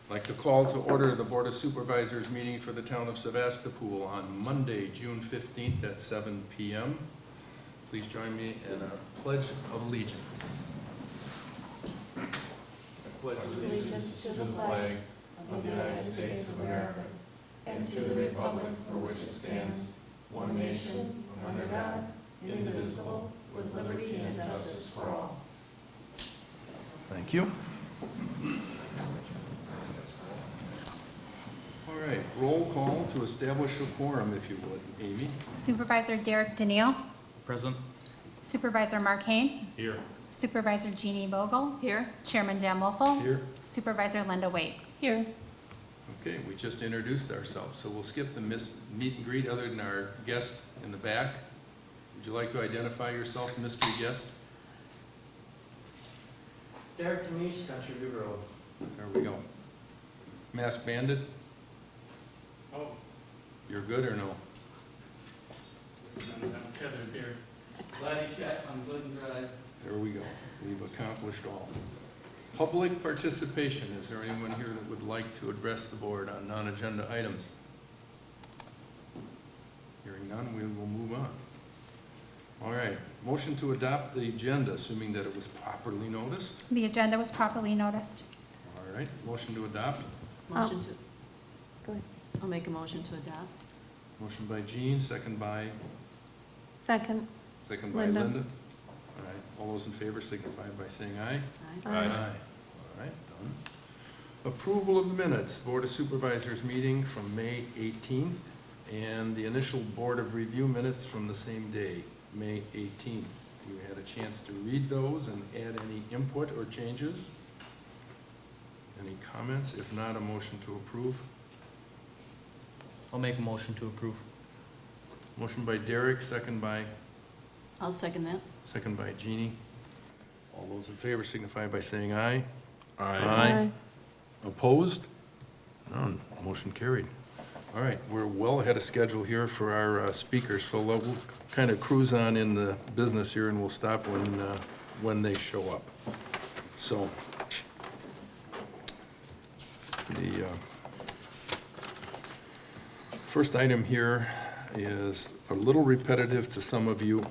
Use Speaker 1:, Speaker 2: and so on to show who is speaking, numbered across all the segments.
Speaker 1: I'd like to call to order the Board of Supervisors meeting for the town of Sevastopol on Monday, June 15th at 7 p.m. Please join me in a pledge of allegiance. I pledge
Speaker 2: allegiance to the flag of the United States of America and to the republic for which it stands, one nation, under God, indivisible, with liberty and justice for all.
Speaker 1: Thank you. All right, roll call to establish a quorum, if you would. Amy?
Speaker 3: Supervisor Derek Daniel.
Speaker 4: Present.
Speaker 3: Supervisor Mark Hain.
Speaker 4: Here.
Speaker 3: Supervisor Jeannie Vogel.
Speaker 2: Here.
Speaker 3: Chairman Dan Wolfle.
Speaker 1: Here.
Speaker 3: Supervisor Linda Wied.
Speaker 2: Here.
Speaker 1: Okay, we just introduced ourselves, so we'll skip the meet and greet other than our guest in the back. Would you like to identify yourself, mystery guest?
Speaker 5: Derek Denise, Country View Road.
Speaker 1: There we go. Masked Bandit?
Speaker 4: Oh,
Speaker 1: You're good or no?
Speaker 4: this is Heather here. Laddie check on Glidden Drive.
Speaker 1: There we go. We've accomplished all. Public participation. Is there anyone here that would like to address the board on non-agenda items? Hearing none, we will move on. All right. Motion to adopt the agenda, assuming that it was properly noticed.
Speaker 3: The agenda was properly noticed.
Speaker 1: All right. Motion to adopt.
Speaker 2: Motion to,
Speaker 3: Go ahead.
Speaker 2: I'll make a motion to adopt.
Speaker 1: Motion by Jean, second by
Speaker 3: Second.
Speaker 1: Linda. All right. All those in favor signify by saying aye.
Speaker 2: Aye.
Speaker 1: All right, done. Approval of the minutes, Board of Supervisors meeting from May 18th, and the initial Board of Review minutes from the same day, May 18th. You had a chance to read those and add any input or changes? Any comments? If not, a motion to approve.
Speaker 4: I'll make a motion to approve.
Speaker 1: Motion by Derek, second by
Speaker 2: Second that.
Speaker 1: Jeannie. All those in favor signify by saying aye.
Speaker 4: Aye.
Speaker 1: Opposed? None. Motion carried. All right, we're well ahead of schedule here for our speakers, so we'll kind of cruise on in the business here, and we'll stop when they show up. So, the first item here is a little repetitive to some of you,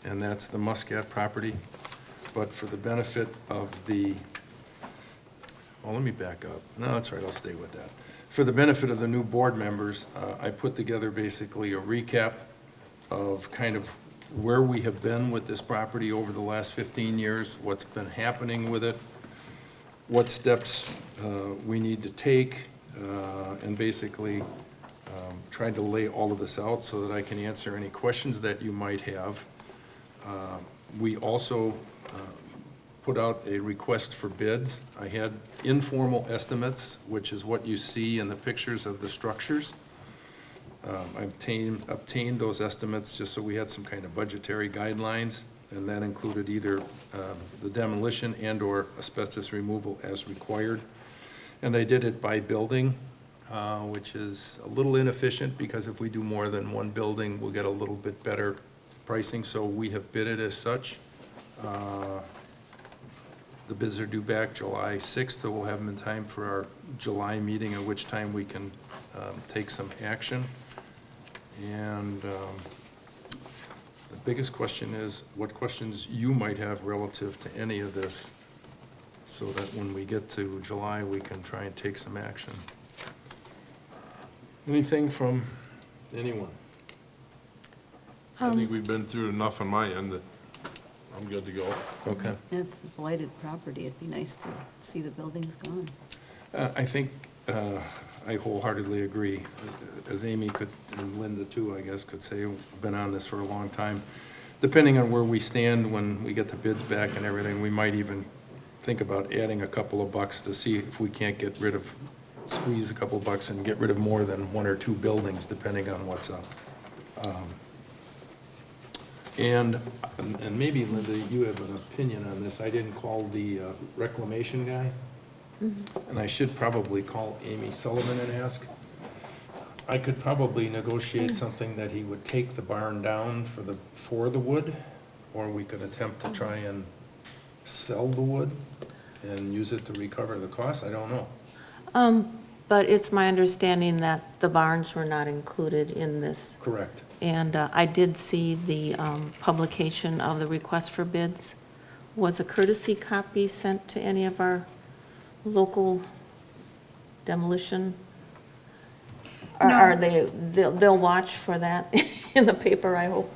Speaker 1: and that's the Muscat property. But for the benefit of the, well, let me back up. No, that's right, I'll stay with that. For the benefit of the new board members, I put together basically a recap of kind of where we have been with this property over the last 15 years, what's been happening with it, what steps we need to take, and basically tried to lay all of this out so that I can answer any questions that you might have. We also put out a request for bids. I had informal estimates, which is what you see in the pictures of the structures. I obtained those estimates just so we had some kind of budgetary guidelines, and that included either the demolition and or asbestos removal as required. And I did it by building, which is a little inefficient because if we do more than one building, we'll get a little bit better pricing, so we have bid it as such. The bids are due back July 6th, so we'll have them in time for our July meeting, at which time we can take some action. And the biggest question is what questions you might have relative to any of this, so that when we get to July, we can try and take some action. Anything from anyone?
Speaker 6: I think we've been through enough on my end that I'm good to go.
Speaker 1: Okay.
Speaker 2: It's a blighted property. It'd be nice to see the buildings gone.
Speaker 1: I think I wholeheartedly agree. As Amy could, and Linda too, I guess, could say, we've been on this for a long time. Depending on where we stand when we get the bids back and everything, we might even think about adding a couple of bucks to see if we can't get rid of, squeeze a couple of bucks and get rid of more than one or two buildings, depending on what's up. And maybe, Linda, you have an opinion on this. I didn't call the reclamation guy. And I should probably call Amy Sullivan and ask. I could probably negotiate something that he would take the barn down for the wood, or we could attempt to try and sell the wood and use it to recover the cost. I don't know.
Speaker 7: But it's my understanding that the barns were not included in this.
Speaker 1: Correct.
Speaker 7: And I did see the publication of the request for bids. Was a courtesy copy sent to any of our local demolition? Or
Speaker 3: No.
Speaker 7: are they'll watch for that in the paper, I hope?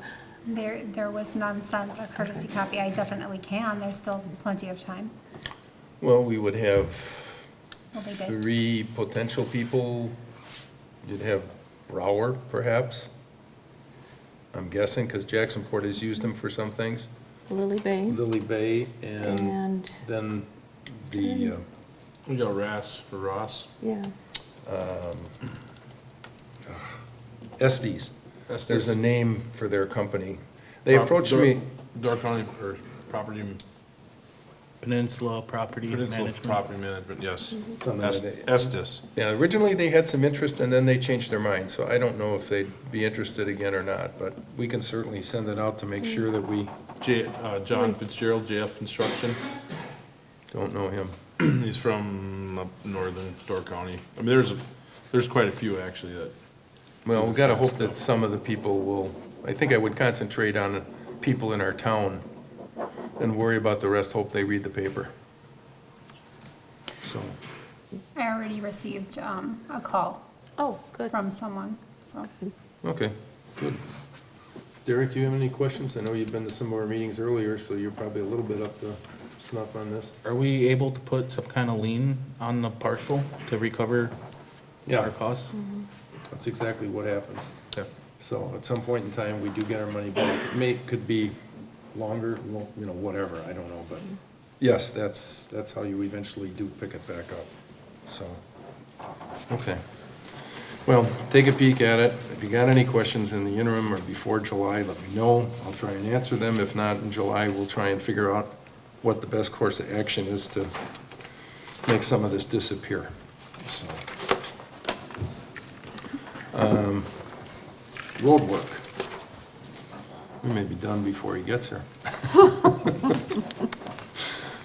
Speaker 3: There was none sent, a courtesy copy. I definitely can. There's still plenty of time.
Speaker 1: Well, we would have
Speaker 3: Will they bid?
Speaker 1: 3 potential people. You'd have Brower, perhaps, I'm guessing, because Jacksonport has used them for some things.
Speaker 7: Lily Bay
Speaker 1: Lily Bay, and
Speaker 7: and,
Speaker 1: then the,
Speaker 6: We got Ross.
Speaker 7: yeah.
Speaker 1: Estes.
Speaker 6: That's
Speaker 1: There's a
Speaker 6: this
Speaker 1: name for their company. They approached me,
Speaker 6: Door County, or Property,
Speaker 4: Peninsula Property
Speaker 6: Peninsula
Speaker 4: Management.
Speaker 6: Property Management, yes.
Speaker 1: something like that.
Speaker 6: Estes.
Speaker 1: Yeah, originally they had some interest and then they changed their mind, so I don't know if they'd be interested again or not, but we can certainly send it out to make sure that we
Speaker 6: John Fitzgerald, JF Construction.
Speaker 1: don't know him.
Speaker 6: He's from up northern Door County. I mean, there's quite a few actually that,
Speaker 1: Well, we gotta hope that some of the people will, I think I would concentrate on people in our town and worry about the rest, hope they read the paper. So,
Speaker 3: I already received a call
Speaker 7: Oh, good.
Speaker 3: from someone, so.
Speaker 1: okay, good. Derek, do you have any questions? I know you've been to some of our meetings earlier, so you're probably a little bit up to snuff on this.
Speaker 4: Are we able to put some kind of lien on the parcel to recover our costs?
Speaker 1: That's exactly what happens.
Speaker 4: Okay.
Speaker 1: So at some point in time, we do get our money back. Could be longer, you know, whatever, I don't know, but yes, that's how you eventually do pick it back up, so. Okay. Well, take a peek at it. If you got any questions in the interim or before July, let me know. I'll try and answer them. If not, in July, we'll try and figure out what the best course of action is to make some of this disappear, so. Road work. We may be done before he gets here.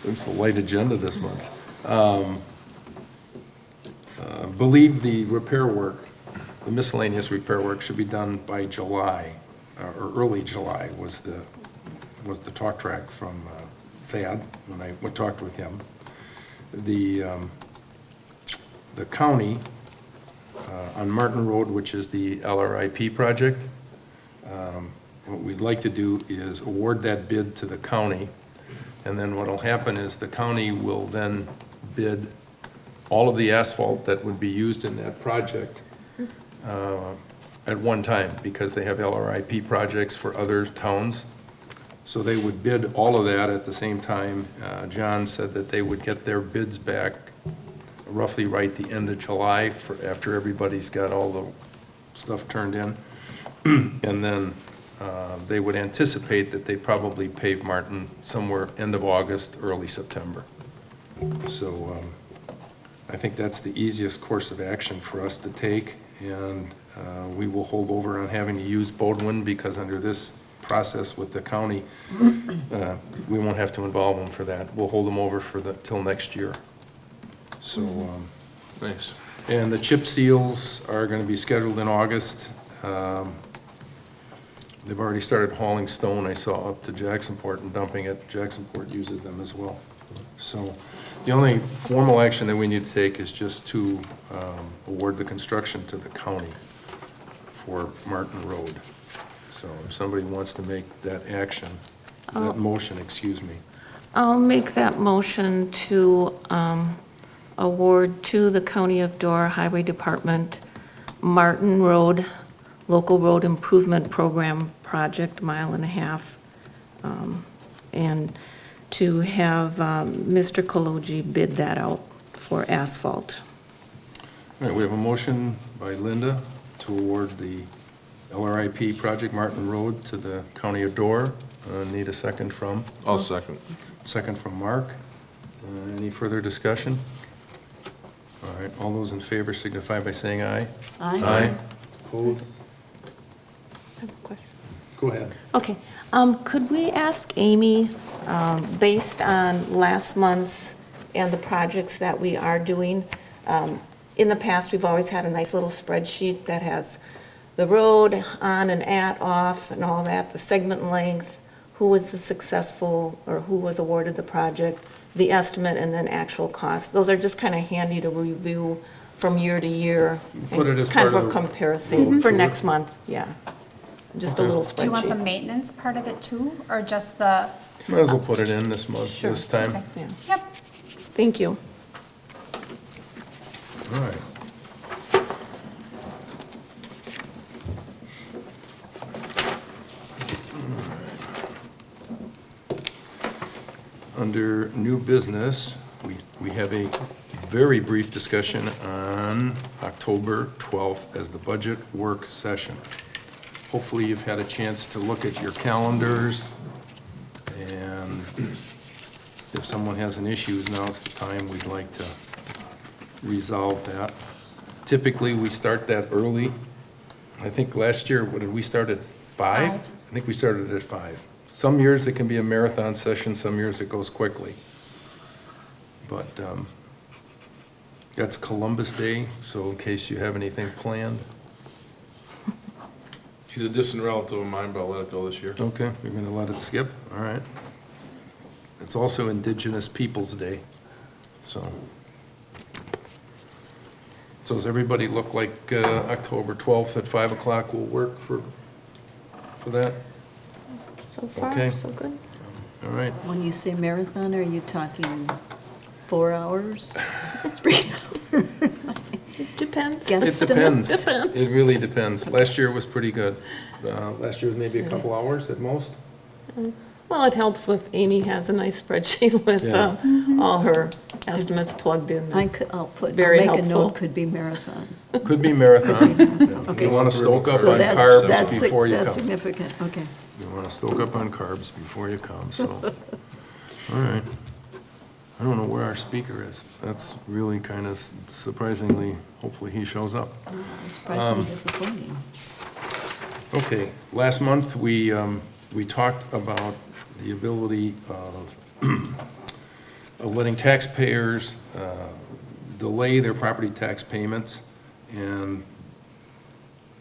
Speaker 1: It's the light agenda this month. Believe the repair work, the miscellaneous repair work should be done by July, or early July was the talk track from Thad, when I talked with him. The county, on Martin Road, which is the LRIP project, what we'd like to do is award that bid to the county, and then what'll happen is the county will then bid all of the asphalt that would be used in that project at one time, because they have LRIP projects for other towns. So they would bid all of that at the same time. John said that they would get their bids back roughly right the end of July, after everybody's got all the stuff turned in. And then they would anticipate that they probably pave Martin somewhere end of August, early September. So I think that's the easiest course of action for us to take, and we will hold over on having to use Bodwin, because under this process with the county, we won't have to involve them for that. We'll hold them over till next year. So,
Speaker 6: Thanks.
Speaker 1: and the chip seals are gonna be scheduled in August. They've already started hauling stone, I saw, up to Jacksonport and dumping it. Jacksonport uses them as well. So the only formal action that we need to take is just to award the construction to the county for Martin Road. So if somebody wants to make that action, that motion, excuse me.
Speaker 7: I'll make that motion to award to the County of Door Highway Department Martin Road Local Road Improvement Program Project, 1.5 miles, and to have Mr. Kaloji bid that out for asphalt.
Speaker 1: All right, we have a motion by Linda to award the LRIP project Martin Road to the County of Door. Need a second from?
Speaker 6: I'll second.
Speaker 1: Second from Mark. Any further discussion? All right, all those in favor signify by saying aye. Aye. Opposed?
Speaker 7: I have a question.
Speaker 1: Go ahead.
Speaker 7: Okay, could we ask Amy, based on last month's and the projects that we are doing, In the past, we've always had a nice little spreadsheet that has the road on and at, off, and all that, the segment length, who was the successful, or who was awarded the project, the estimate, and then actual cost. Those are just kind of handy to review from year to year.
Speaker 1: Put it as
Speaker 7: Kind of
Speaker 1: part
Speaker 7: a
Speaker 1: of the
Speaker 7: comparison
Speaker 1: road
Speaker 7: for
Speaker 1: tour.
Speaker 7: next month, yeah. Just a
Speaker 1: Okay.
Speaker 7: little
Speaker 3: Do you want the
Speaker 7: spreadsheet.
Speaker 3: maintenance part of it too, or just the?
Speaker 1: Might as well put it in this month,
Speaker 7: Sure.
Speaker 1: this time.
Speaker 3: Okay.
Speaker 7: Yeah.
Speaker 3: Yep.
Speaker 7: Thank you.
Speaker 1: All right. Under new business, we have a very brief discussion on October 12th as the budget work session. Hopefully you've had a chance to look at your calendars, and if someone has an issue, now's the time we'd like to resolve that. Typically, we start that early. I think last year, what did we start at 5?
Speaker 3: 5.
Speaker 1: I think we started at 5. Some years it can be a marathon session, some years it goes quickly. But that's Columbus Day, so in case you have anything planned.
Speaker 6: He's a distant relative of mine, but I'll let it go this year.
Speaker 1: Okay, you're gonna let it skip, all right. It's also Indigenous Peoples' Day, so. So does everybody look like October 12th at 5 o'clock will work for that?
Speaker 7: So far,
Speaker 1: Okay.
Speaker 7: so good.
Speaker 1: All right,
Speaker 8: When you say marathon, are you talking 4 hours? 3 hours?
Speaker 7: It depends.
Speaker 8: Guess-
Speaker 1: it depends.
Speaker 7: Depends.
Speaker 1: It really depends. Last year was pretty good. Last year was maybe a couple hours at most.
Speaker 7: Well, it helps with, Amy has a nice spreadsheet with
Speaker 1: Yeah.
Speaker 7: all her estimates plugged in.
Speaker 8: I'll
Speaker 7: Very
Speaker 8: make a
Speaker 7: helpful.
Speaker 8: note, could be marathon.
Speaker 1: Could be marathon. Yeah.
Speaker 8: Okay.
Speaker 1: You want to stoke up
Speaker 8: So
Speaker 1: on
Speaker 8: that's,
Speaker 1: carbs
Speaker 8: that's,
Speaker 1: before you
Speaker 8: that's
Speaker 1: come.
Speaker 8: significant, okay.
Speaker 1: You want to stoke up on carbs before you come, so. All right. I don't know where our speaker is. That's really kind of surprisingly, hopefully he shows up.
Speaker 8: Surprisingly disappointing.
Speaker 1: Okay, last month, we talked about the ability of letting taxpayers delay their property tax payments and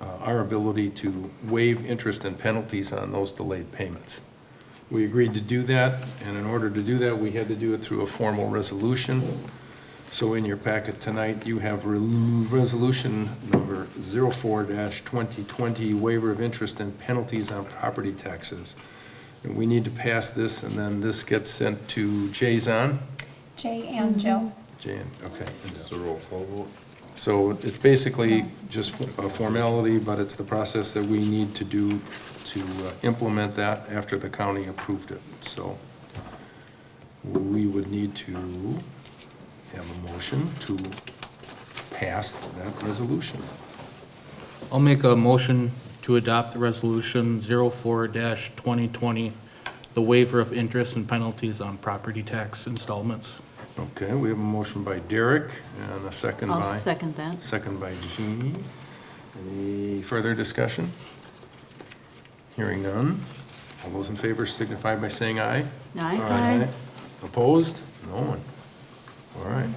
Speaker 1: our ability to waive interest and penalties on those delayed payments. We agreed to do that, and in order to do that, we had to do it through a formal resolution. So in your packet tonight, you have resolution number 04-2020, waiver of interest and penalties on property taxes. And we need to pass this, and then this gets sent to Jason.
Speaker 3: Jay and Jill.
Speaker 1: Jan, okay.
Speaker 6: It's a roll call vote.
Speaker 1: So it's basically just a formality, but it's the process that we need to do to implement that after the county approved it. So we would need to have a motion to pass that resolution.
Speaker 4: I'll make a motion to adopt the resolution 04-2020, the waiver of interest and penalties on property tax installments.
Speaker 1: Okay, we have a motion by Derek and a second
Speaker 8: I'll
Speaker 1: by,
Speaker 8: second that.
Speaker 1: second by Jeannie. Any further discussion? Hearing none. All those in favor signify by saying aye.
Speaker 8: Aye?
Speaker 7: Aye.
Speaker 1: Opposed? No one. All right.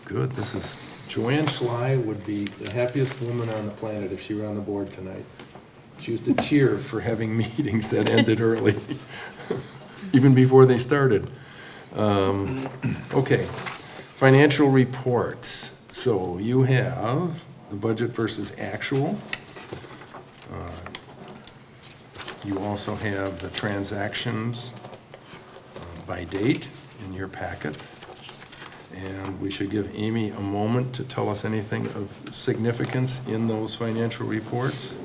Speaker 1: Good, this is, Joanne Schley would be the happiest woman on the planet if she were on the board tonight. She used to cheer for having meetings that ended early, even before they started. Okay, financial reports. So you have the budget versus actual. You also have the transactions by date in your packet. And we should give Amy a moment to tell us anything of significance in those financial reports.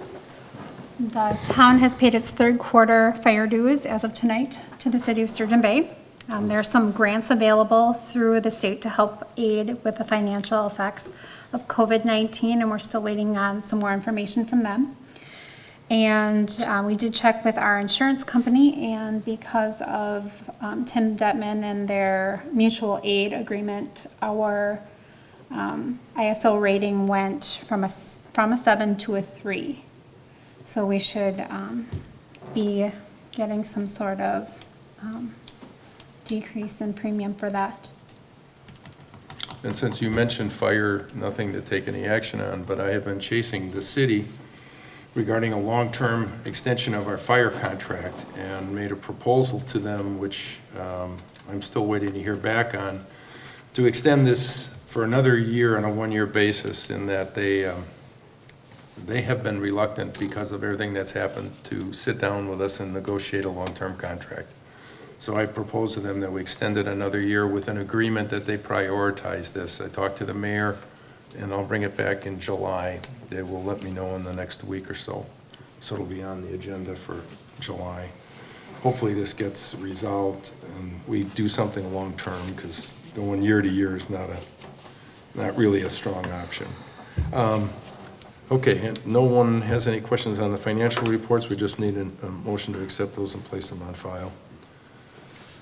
Speaker 3: The town has paid its third quarter fire dues as of tonight to the city of Sturgeon Bay. There are some grants available through the state to help aid with the financial effects of COVID-19, and we're still waiting on some more information from them. And we did check with our insurance company, and because of Tim Detman and their mutual aid agreement, our ISO rating went from a 7 to a 3. So we should be getting some sort of decrease in premium for that.
Speaker 1: And since you mentioned fire, nothing to take any action on, but I have been chasing the city regarding a long-term extension of our fire contract and made a proposal to them, which I'm still waiting to hear back on, to extend this for another year on a one-year basis, in that they have been reluctant, because of everything that's happened, to sit down with us and negotiate a long-term contract. So I proposed to them that we extend it another year with an agreement that they prioritize this. I talked to the mayor, and I'll bring it back in July. They will let me know in the next week or so. So it'll be on the agenda for July. Hopefully this gets resolved and we do something long-term, because going year to year is not really a strong option. Okay, and no one has any questions on the financial reports. We just need a motion to accept those and place them on file.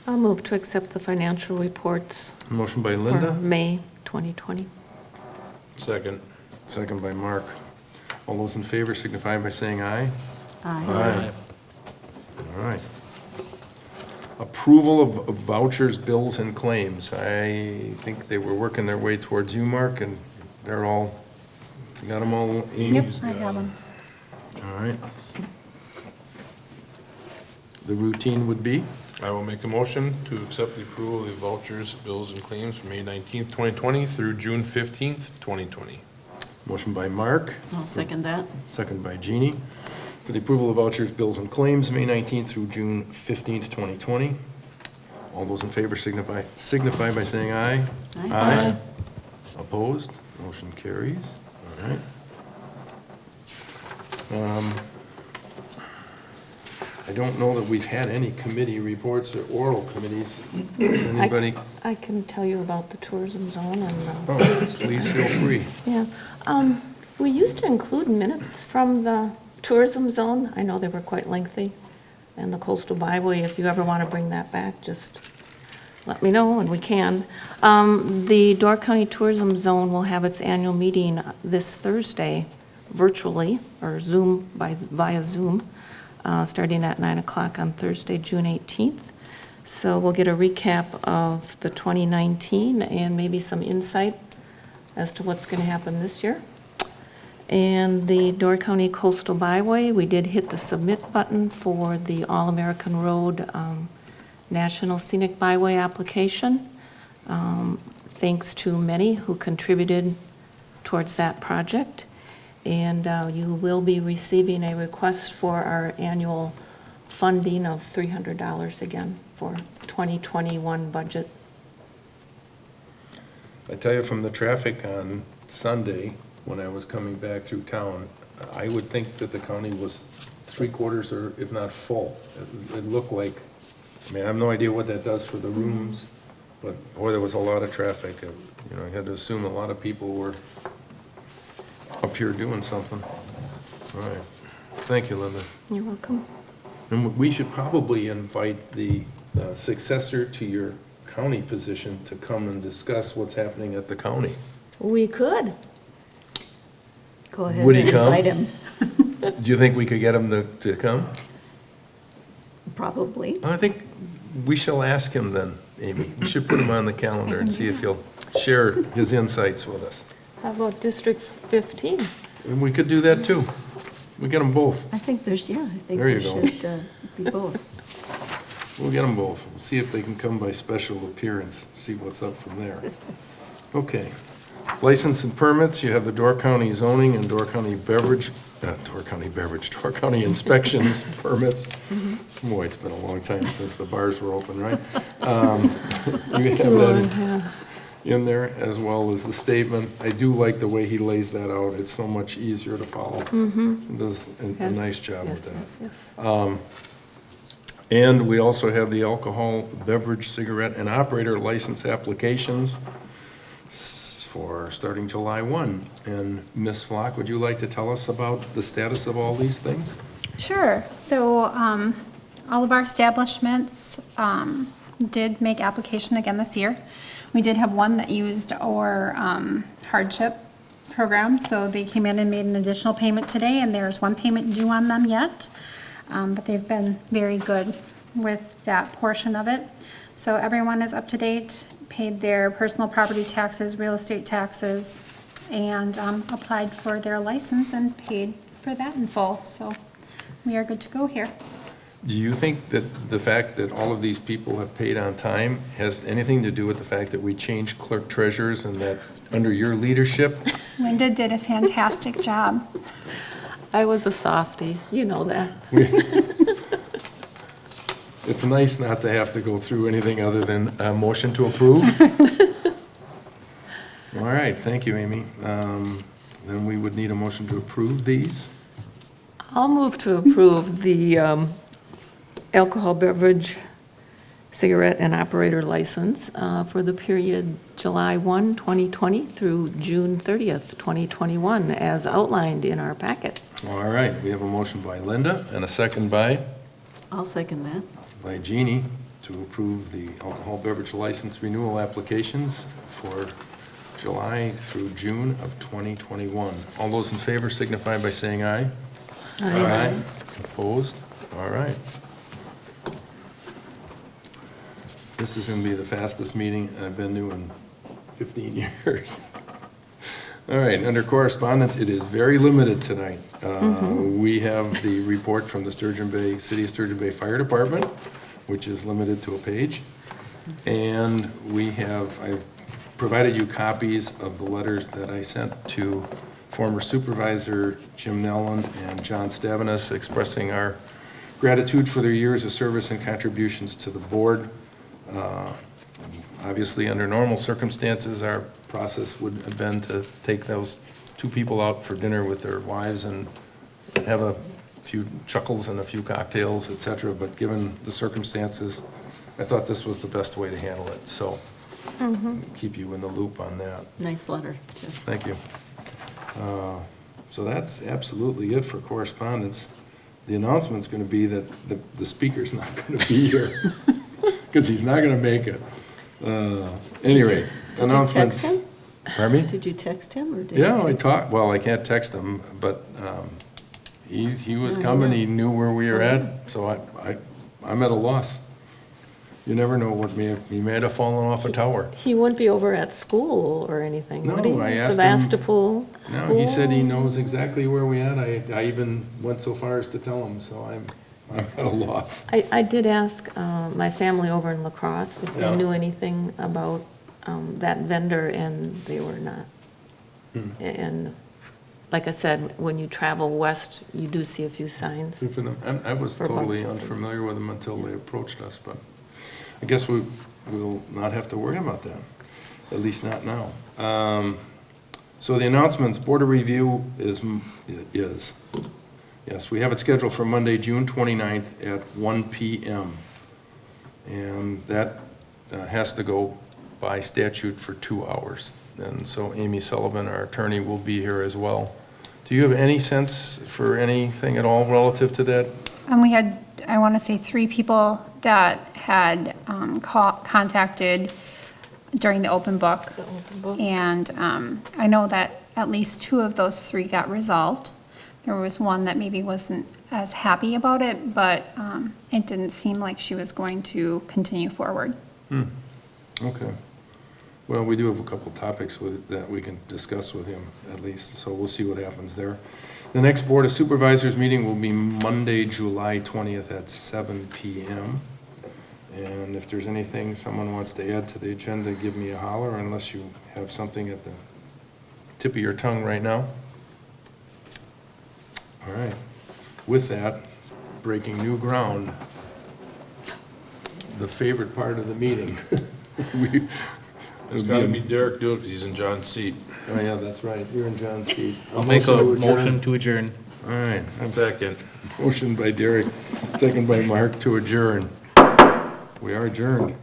Speaker 7: I'll move to accept the financial reports
Speaker 1: Motion by
Speaker 7: for
Speaker 1: Linda,
Speaker 7: May 2020.
Speaker 6: Second.
Speaker 1: second by Mark. All those in favor signify by saying aye.
Speaker 8: Aye.
Speaker 1: All right. Approval of vouchers, bills, and claims. I think they were working their way towards you, Mark, and they're all, you got them all, Amy?
Speaker 3: Yep, I have them.
Speaker 1: All right. The routine would be?
Speaker 6: I will make a motion to accept the approval of the vouchers, bills, and claims from May 19th, 2020 through June 15th, 2020.
Speaker 1: Motion by Mark,
Speaker 8: I'll second that.
Speaker 1: second by Jeannie, for the approval of vouchers, bills, and claims, May 19th through June 15th, 2020. All those in favor signify by saying aye.
Speaker 8: Aye.
Speaker 1: Opposed? Motion carries. All right. I don't know that we've had any committee reports or oral committees. Anybody?
Speaker 7: I can tell you about the tourism zone and,
Speaker 1: Oh, please feel free.
Speaker 7: yeah. We used to include minutes from the tourism zone. I know they were quite lengthy. And the coastal byway, if you ever want to bring that back, just let me know and we can. The Door County Tourism Zone will have its annual meeting this Thursday virtually, or via Zoom, starting at 9 o'clock on Thursday, June 18th. So we'll get a recap of the 2019 and maybe some insight as to what's going to happen this year. And the Door County Coastal Byway, we did hit the submit button for the All-American Road National Scenic Byway application. Thanks to many who contributed towards that project. And you will be receiving a request for our annual funding of $300 again for 2021 budget.
Speaker 1: I tell you, from the traffic on Sunday, when I was coming back through town, I would think that the county was three-quarters or if not full. It looked like, I mean, I have no idea what that does for the rooms, but boy, there was a lot of traffic. You know, I had to assume a lot of people were up here doing something. All right. Thank you, Linda.
Speaker 7: You're welcome.
Speaker 1: And we should probably invite the successor to your county position to come and discuss what's happening at the county.
Speaker 7: We could.
Speaker 8: Go ahead
Speaker 1: Would he
Speaker 8: and
Speaker 1: come?
Speaker 8: invite him.
Speaker 1: Do you think we could get him to come?
Speaker 8: Probably.
Speaker 1: I think we shall ask him then, Amy. We should put him on the calendar and see if he'll share his insights with us.
Speaker 7: How about District 15?
Speaker 1: And we could do that too. We get them both.
Speaker 8: I think I think
Speaker 1: There you
Speaker 8: we
Speaker 1: go.
Speaker 8: should be both.
Speaker 1: We'll get them both. We'll see if they can come by special appearance, see what's up from there. Okay. License and permits, you have the Door County zoning and Door County Beverage, Door County inspections permits. Boy, it's been a long time since the bars were open, right? You have that in there, as well as the statement. I do like the way he lays that out. It's so much easier to follow. He does a nice job with that. And we also have the alcohol, beverage, cigarette, and operator license applications for starting July 1. And Ms. Flock, would you like to tell us about the status of all these things?
Speaker 3: Sure. So all of our establishments did make application again this year. We did have one that used our hardship program, so they came in and made an additional payment today, and there's one payment due on them yet. But they've been very good with that portion of it. So everyone is up to date paid their personal property taxes, real estate taxes, and applied for their license and paid for that in full. So we are good to go here.
Speaker 1: Do you think that the fact that all of these people have paid on time has anything to do with the fact that we changed clerk treasurers and that under your leadership?
Speaker 3: Linda did a fantastic job.
Speaker 7: I was a softie, you know that.
Speaker 1: It's nice not to have to go through anything other than a motion to approve. All right, thank you, Amy. Then we would need a motion to approve these.
Speaker 7: I'll move to approve the alcohol beverage, cigarette, and operator license for the period July 1, 2020 through June 30th, 2021, as outlined in our packet.
Speaker 1: All right, we have a motion by Linda and a second by
Speaker 8: I'll second that.
Speaker 1: Jeannie to approve the alcohol beverage license renewal applications for July through June of 2021. All those in favor signify by saying aye. Aye. Opposed? All right. This is going to be the fastest meeting I've been to in 15 years. All right, under correspondence, it is very limited tonight. We have the report from the City of Sturgeon Bay Fire Department, which is limited to a page. And I've provided you copies of the letters that I sent to former Supervisor Jim Nelland and John Stavenus expressing our gratitude for their years of service and contributions to the board. Obviously, under normal circumstances, our process would have been to take those two people out for dinner with their wives and have a few chuckles and a few cocktails, et cetera. But given the circumstances, I thought this was the best way to handle it. So keep you in the loop on that.
Speaker 8: Nice letter, too.
Speaker 1: Thank you. So that's absolutely it for correspondence. The announcement's going to be that the speaker's not going to be here because he's not going to make it. Anyway, announcements.
Speaker 8: Did you text him?
Speaker 1: Pardon me?
Speaker 8: Did you text him, or did
Speaker 1: Yeah,
Speaker 8: you
Speaker 1: I
Speaker 8: text-
Speaker 1: talked, well, I can't text him, but he was coming, he knew where we were at, so I'm at a loss. You never know what he may have fallen off a tower.
Speaker 7: He wouldn't be over at school or anything, would he?
Speaker 1: No, I asked him.
Speaker 7: Sevastopol
Speaker 1: No, he said he
Speaker 7: Board?
Speaker 1: knows exactly where we at. I even went so far as to tell him, so I'm at a loss.
Speaker 7: I did ask my family over in La Crosse if
Speaker 1: Yeah.
Speaker 7: they knew anything about that vendor, and they were not. And like I said, when you travel west, you do see a few signs.
Speaker 1: I was
Speaker 7: For
Speaker 1: totally
Speaker 7: both.
Speaker 1: unfamiliar with him until they approached us, but I guess we'll not have to worry about that, at least not now. So the announcements, Board of Review is, yes, we have it scheduled for Monday, June 29th at 1 PM. And that has to go by statute for 2 hours. And so Amy Sullivan, our attorney, will be here as well. Do you have any sense for anything at all relative to that?
Speaker 3: And we had, I want to say, 3 people that had contacted during the open book.
Speaker 7: The open book.
Speaker 3: And I know that at least 2 of those 3 got resolved. There was one that maybe wasn't as happy about it, but it didn't seem like she was going to continue forward.
Speaker 1: Okay. Well, we do have a couple topics that we can discuss with him at least, so we'll see what happens there. The next Board of Supervisors meeting will be Monday, July 20th at 7 PM. And if there's anything someone wants to add to the agenda, give me a holler, unless you have something at the tip of your tongue right now. All right. With that, breaking new ground, the favorite part of the meeting.
Speaker 6: It's got to be Derek do it because he's in John's seat.
Speaker 1: Oh, yeah, that's right. You're in John's seat.
Speaker 4: I'll make a
Speaker 1: to adjourn.
Speaker 4: motion to adjourn.
Speaker 1: All right.
Speaker 6: Second.
Speaker 1: Motion by Derek, second by Mark to adjourn. We are adjourned.